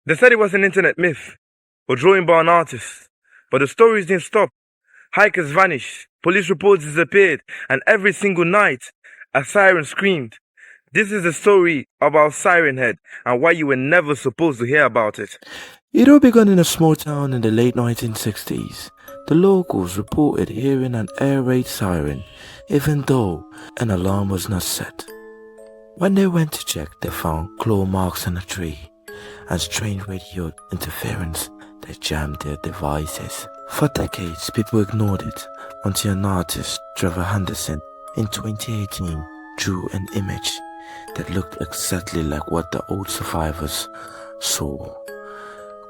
They said it was an internet myth, or drawing by an artist. But the stories didn't stop. Hikers vanished, police reports disappeared, and every single night, a siren screamed. This is the story about Siren Head, and why you were never supposed to hear about it. It all began in a small town in the late 1960s. The locals reported hearing an air raid siren, even though an alarm was not set. When they went to check, they found claw marks on a tree and strange radio interference that jammed their devices. For decades, people ignored it until an artist, Trevor Henderson, in 2018 drew an image that looked exactly like what the old survivors saw.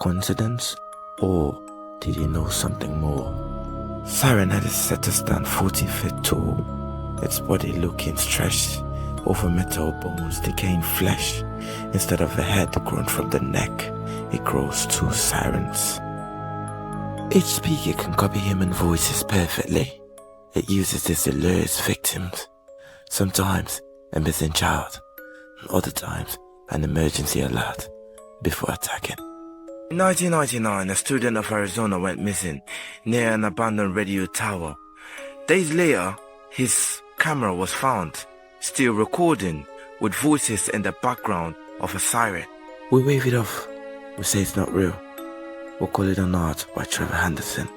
Coincidence? Or did he know something more? Siren Head is set to stand 40 feet tall, its body looking stretched over metal bones, decaying flesh. Instead of a head grown from the neck, it grows two sirens. Each speaker can copy human voices perfectly. It uses this to lure its victims. Sometimes a missing child, and other times an emergency alert before attacking. In 1999, a student of Arizona went missing near an abandoned radio tower. Days later, his camera was found, still recording, with voices in the background of a siren. We wave it off. We say it's not real. We'll call it an art by Trevor Henderson,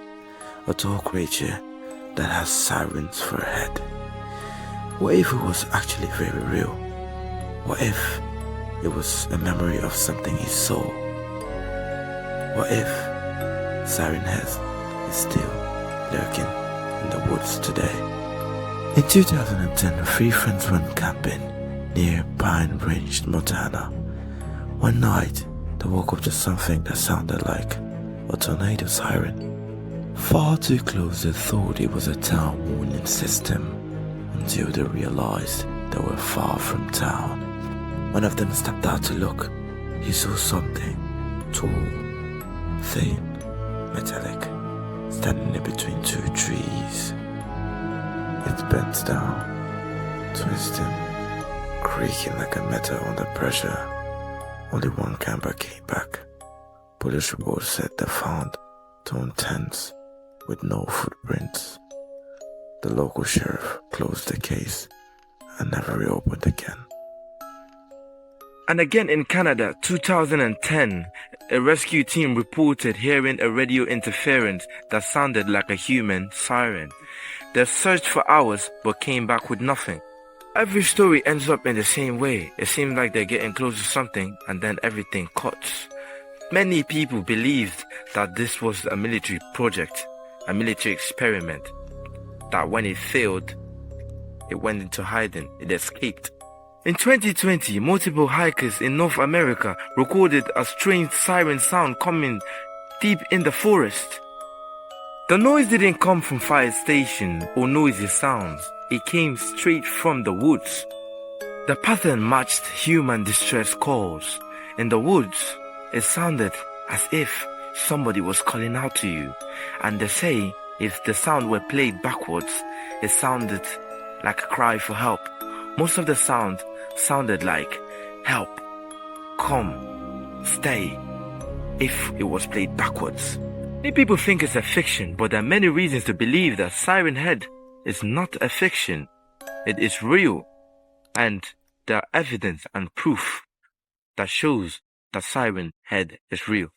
a tall creature that has sirens for a head. What if it was actually very real? What if it was a memory of something he saw? What if Siren Head is still lurking in the woods today? In 2010, 3 friends went camping near Pine Ridge, Montana. One night, they woke up to something that sounded like a tornado siren. Far too close, they thought it was a town warning system, until they realized they were far from town. One of them stepped out to look. He saw something tall, thin, metallic, standing in between 2 trees. It bent down, twisting, creaking like a metal under pressure. Only one camera came back. Police reports said they found torn tents with no footprints. The local sheriff closed the case and never reopened again. And again in Canada, 2010, a rescue team reported hearing a radio interference that sounded like a human siren. They searched for hours but came back with nothing. Every story ends up in the same way. It seems like they're getting close to something and then everything cuts. Many people believed that this was a military project, a military experiment, that when it failed, it went into hiding, it escaped. In 2020, multiple hikers in North America recorded a strange siren sound coming deep in the forest. The noise didn't come from fire stations or noisy sounds. It came straight from the woods. The pattern matched human distress calls. In the woods, it sounded as if somebody was calling out to you. And they say if the sound were played backwards, it sounded like a cry for help. Most of the sound sounded like help, come, stay, if it was played backwards. Many people think it's a fiction, but there are many reasons to believe that Siren Head is not a fiction. It is real, and there are evidence and proof that shows that Siren Head is real.